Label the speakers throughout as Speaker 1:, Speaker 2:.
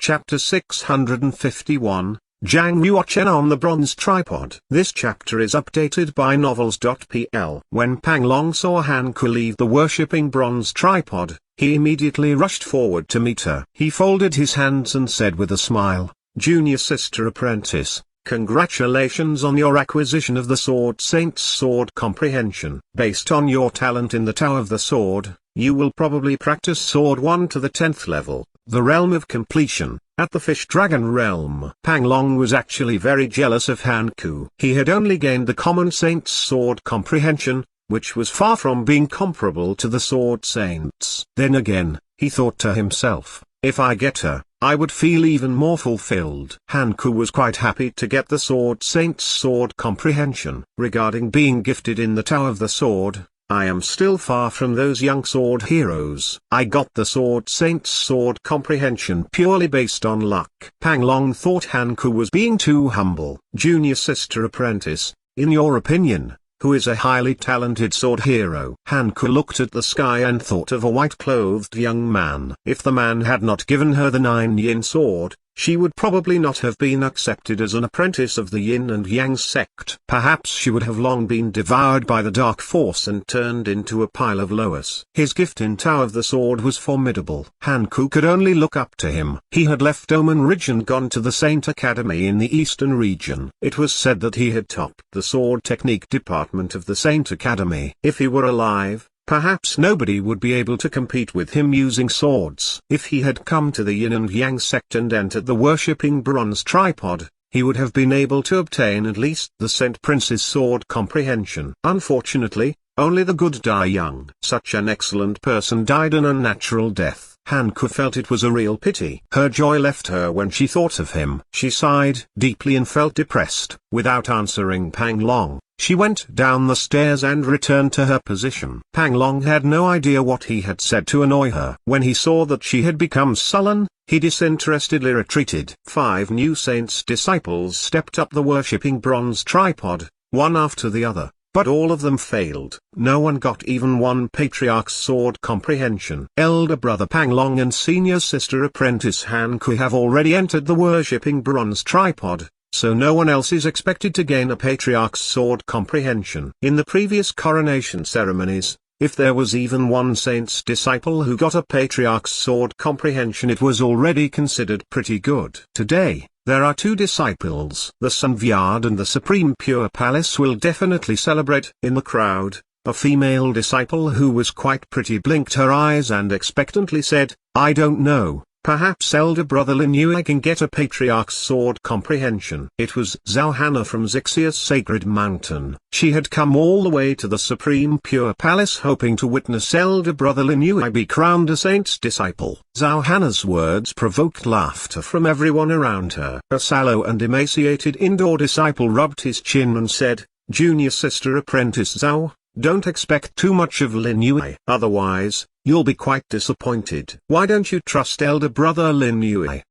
Speaker 1: Chapter 651, Zhang Ruochen on the Bronze Tripod. This chapter is updated by novels.pl. When Pang Long saw Han Ku leave the worshipping bronze tripod, he immediately rushed forward to meet her. He folded his hands and said with a smile, "Junior sister apprentice, congratulations on your acquisition of the Sword Saint's sword comprehension. Based on your talent in the Tower of the Sword, you will probably practice Sword 1 to the 10th level, the realm of completion, at the Fish Dragon realm." Pang Long was actually very jealous of Han Ku. He had only gained the common Saint's sword comprehension, which was far from being comparable to the Sword Saint's. Then again, he thought to himself, if I get her, I would feel even more fulfilled. Han Ku was quite happy to get the Sword Saint's sword comprehension. Regarding being gifted in the Tower of the Sword, I am still far from those young sword heroes. I got the Sword Saint's sword comprehension purely based on luck. Pang Long thought Han Ku was being too humble. Junior sister apprentice, in your opinion, who is a highly talented sword hero? Han Ku looked at the sky and thought of a white-clothed young man. If the man had not given her the 9-yin sword, she would probably not have been accepted as an apprentice of the Yin and Yang sect. Perhaps she would have long been devoured by the dark force and turned into a pile of loess. His gift in Tower of the Sword was formidable. Han Ku could only look up to him. He had left Omen Ridge and gone to the Saint Academy in the eastern region. It was said that he had topped the sword technique department of the Saint Academy. If he were alive, perhaps nobody would be able to compete with him using swords. If he had come to the Yin and Yang sect and entered the worshipping bronze tripod, he would have been able to obtain at least the Saint Prince's sword comprehension. Unfortunately, only the good die young. Such an excellent person died an unnatural death. Han Ku felt it was a real pity. Her joy left her when she thought of him. She sighed deeply and felt depressed. Without answering Pang Long, she went down the stairs and returned to her position. Pang Long had no idea what he had said to annoy her. When he saw that she had become sullen, he disinterestedly retreated. 5 new saints' disciples stepped up the worshipping bronze tripod, one after the other, but all of them failed. No one got even one patriarch's sword comprehension. Elder brother Pang Long and senior sister apprentice Han Ku have already entered the worshipping bronze tripod, so no one else is expected to gain a patriarch's sword comprehension. In the previous coronation ceremonies, if there was even one saint's disciple who got a patriarch's sword comprehension, it was already considered pretty good. Today, there are 2 disciples. The Sunvyard and the Supreme Pure Palace will definitely celebrate. In the crowd, a female disciple who was quite pretty blinked her eyes and expectantly said, I don't know. Perhaps elder brother Lin Yue can get a patriarch's sword comprehension. It was Zhao Hana from Xixia's Sacred Mountain. She had come all the way to the Supreme Pure Palace hoping to witness elder brother Lin Yue be crowned a saint's disciple. Zhao Hana's words provoked laughter from everyone around her. A sallow and emaciated indoor disciple rubbed his chin and said, Junior sister apprentice Zhao, don't expect too much of Lin Yue. Otherwise, you'll be quite disappointed. Why don't you trust elder brother Lin Yue?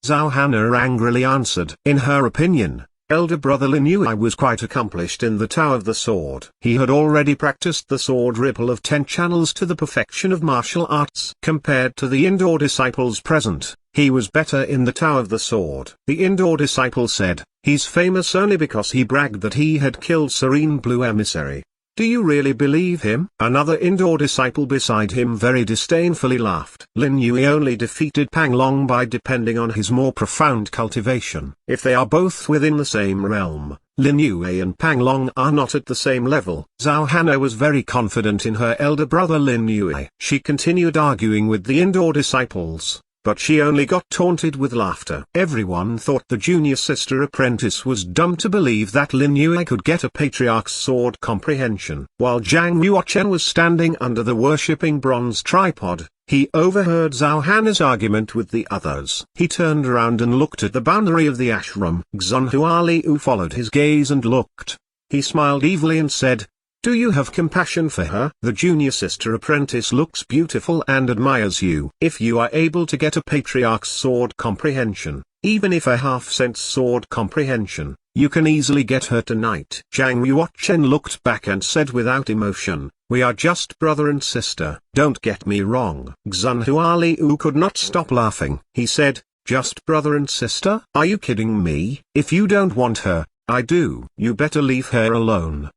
Speaker 1: Zhao Hana angrily answered. In her opinion, elder brother Lin Yue was quite accomplished in the Tower of the Sword. He had already practiced the sword ripple of 10 channels to the perfection of martial arts. Compared to the indoor disciples present, he was better in the Tower of the Sword. The indoor disciple said, he's famous only because he bragged that he had killed Serene Blue Emissary. Do you really believe him? Another indoor disciple beside him very disdainfully laughed. Lin Yue only defeated Pang Long by depending on his more profound cultivation. If they are both within the same realm, Lin Yue and Pang Long are not at the same level. Zhao Hana was very confident in her elder brother Lin Yue. She continued arguing with the indoor disciples, but she only got taunted with laughter. Everyone thought the junior sister apprentice was dumb to believe that Lin Yue could get a patriarch's sword comprehension. While Zhang Ruochen was standing under the worshipping bronze tripod, he overheard Zhao Hana's argument with the others. He turned around and looked at the boundary of the ashram. Xunhua Liu followed his gaze and looked. He smiled evilly and said, Do you have compassion for her? The junior sister apprentice looks beautiful and admires you. If you are able to get a patriarch's sword comprehension, even if a half-cent sword comprehension, you can easily get her tonight. Zhang Ruochen looked back and said without emotion, we are just brother and sister. Don't get me wrong. Xunhua Liu could not stop laughing. He said, Just brother and sister? Are you kidding me? If you don't want her, I do. You better leave her alone.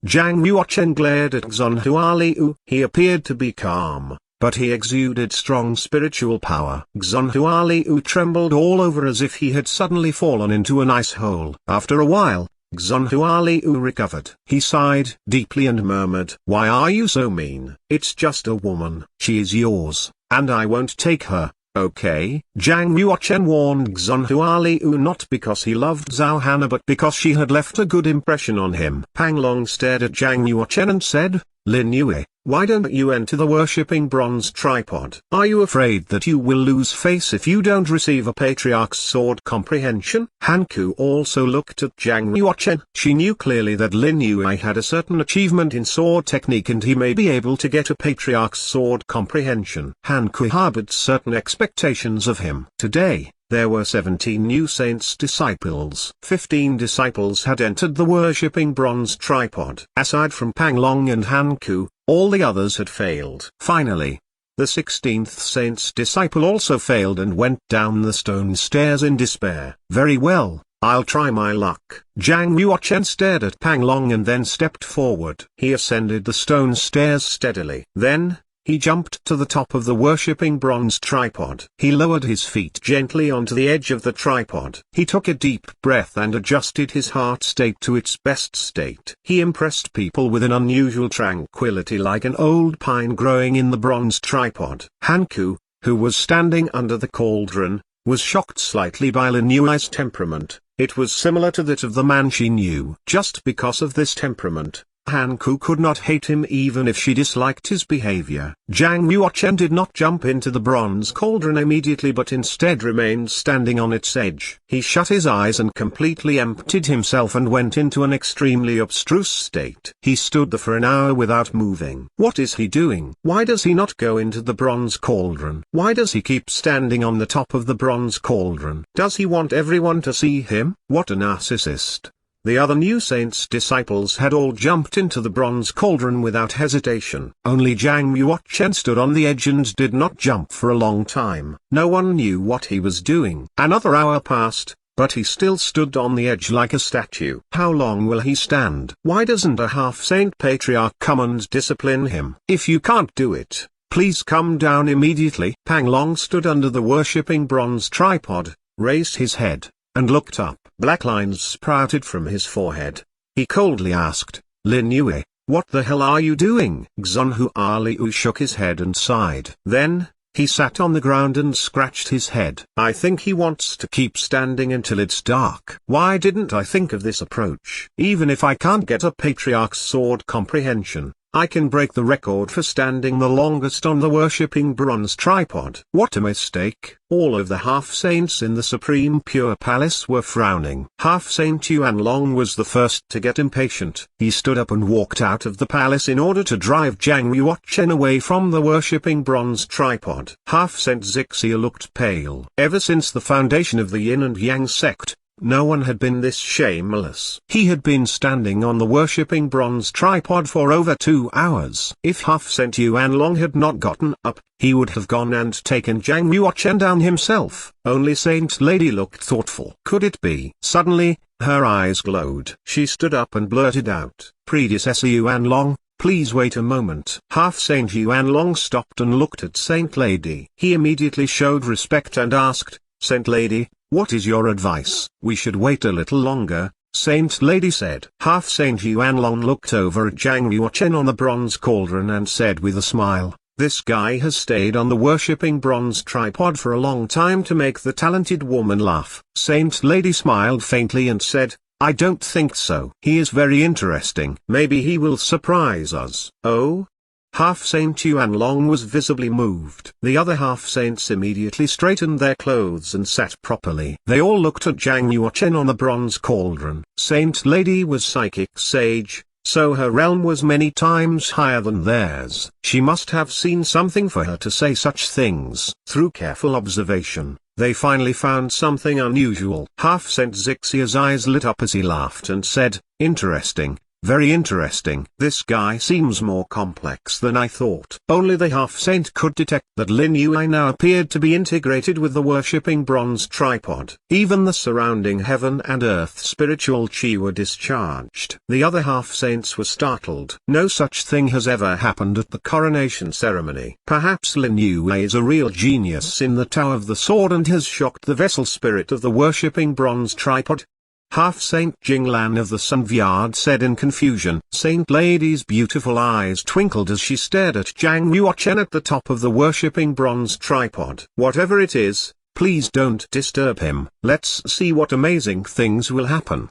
Speaker 1: Zhang Ruochen glared at Zhang Hualiu. He appeared to be calm, but he exuded strong spiritual power. Zhang Hualiu trembled all over as if he had suddenly fallen into an ice hole. After a while, Zhang Hualiu recovered. He sighed deeply and murmured, "Why are you so mean? It's just a woman. She is yours, and I won't take her. Okay?" Zhang Ruochen warned Zhang Hualiu not because he loved Zhao Hana but because she had left a good impression on him. Pang Long stared at Zhang Ruochen and said, "Lin Yue, why don't you enter the worshipping bronze tripod? Are you afraid that you will lose face if you don't receive a patriarch's sword comprehension?" Han Ku also looked at Zhang Ruochen. She knew clearly that Lin Yue had a certain achievement in sword technique and he may be able to get a patriarch's sword comprehension. Han Ku harbored certain expectations of him. Today, there were 17 new saints' disciples. 15 disciples had entered the worshipping bronze tripod. Aside from Pang Long and Han Ku, all the others had failed. Finally, the 16th saint's disciple also failed and went down the stone stairs in despair. "Very well, I'll try my luck." Zhang Ruochen stared at Pang Long and then stepped forward. He ascended the stone stairs steadily. Then, he jumped to the top of the worshipping bronze tripod. He lowered his feet gently onto the edge of the tripod. He took a deep breath and adjusted his heart state to its best state. He impressed people with an unusual tranquility like an old pine growing in the bronze tripod. Han Ku, who was standing under the cauldron, was shocked slightly by Lin Yue's temperament. It was similar to that of the man she knew. Just because of this temperament, Han Ku could not hate him even if she disliked his behavior. Zhang Ruochen did not jump into the bronze cauldron immediately but instead remained standing on its edge. He shut his eyes and completely emptied himself and went into an extremely abstruse state. He stood there for an hour without moving. What is he doing? Why does he not go into the bronze cauldron? Why does he keep standing on the top of the bronze cauldron? Does he want everyone to see him? What a narcissist. The other new saints' disciples had all jumped into the bronze cauldron without hesitation. Only Zhang Ruochen stood on the edge and did not jump for a long time. No one knew what he was doing. Another hour passed, but he still stood on the edge like a statue. How long will he stand? Why doesn't a half-saint patriarch come and discipline him? If you can't do it, please come down immediately. Pang Long stood under the worshipping bronze tripod, raised his head, and looked up. Black lines sprouted from his forehead. He coldly asked, "Lin Yue, what the hell are you doing?" Zhang Hualiu shook his head and sighed. Then, he sat on the ground and scratched his head. "I think he wants to keep standing until it's dark. Why didn't I think of this approach? Even if I can't get a patriarch's sword comprehension, I can break the record for standing the longest on the worshipping bronze tripod." What a mistake. All of the half-saints in the Supreme Pure Palace were frowning. Half-Saint Yuan Long was the first to get impatient. He stood up and walked out of the palace in order to drive Zhang Ruochen away from the worshipping bronze tripod. Half-Saint Zixia looked pale. Ever since the foundation of the Yin and Yang sect, no one had been this shameless. He had been standing on the worshipping bronze tripod for over 2 hours. If Half-Saint Yuan Long had not gotten up, he would have gone and taken Zhang Ruochen down himself. Only Saint Lady looked thoughtful. Could it be? Suddenly, her eyes glowed. She stood up and blurted out, "Predecessor Yuan Long, please wait a moment." Half-Saint Yuan Long stopped and looked at Saint Lady. He immediately showed respect and asked, "Saint Lady, what is your advice?" "We should wait a little longer," Saint Lady said. Half-Saint Yuan Long looked over at Zhang Ruochen on the bronze cauldron and said with a smile, "This guy has stayed on the worshipping bronze tripod for a long time to make the talented woman laugh." Saint Lady smiled faintly and said, "I don't think so. He is very interesting. Maybe he will surprise us." "Oh?" Half-Saint Yuan Long was visibly moved. The other half-saints immediately straightened their clothes and sat properly. They all looked at Zhang Ruochen on the bronze cauldron. Saint Lady was psychic sage, so her realm was many times higher than theirs. She must have seen something for her to say such things. Through careful observation, they finally found something unusual. Half-Saint Zixia's eyes lit up as he laughed and said, "Interesting. Very interesting. This guy seems more complex than I thought. Only the half-saint could detect that Lin Yue now appeared to be integrated with the worshipping bronze tripod. Even the surrounding heaven and earth spiritual chi were discharged. The other half-saints were startled. No such thing has ever happened at the coronation ceremony. Perhaps Lin Yue is a real genius in the Tao of the Sword and has shocked the vessel spirit of the worshipping bronze tripod. Half-Saint Jinglan of the Sunvyard said in confusion. Saint Lady's beautiful eyes twinkled as she stared at Zhang Ruochen at the top of the worshipping bronze tripod. Whatever it is, please don't disturb him. Let's see what amazing things will happen.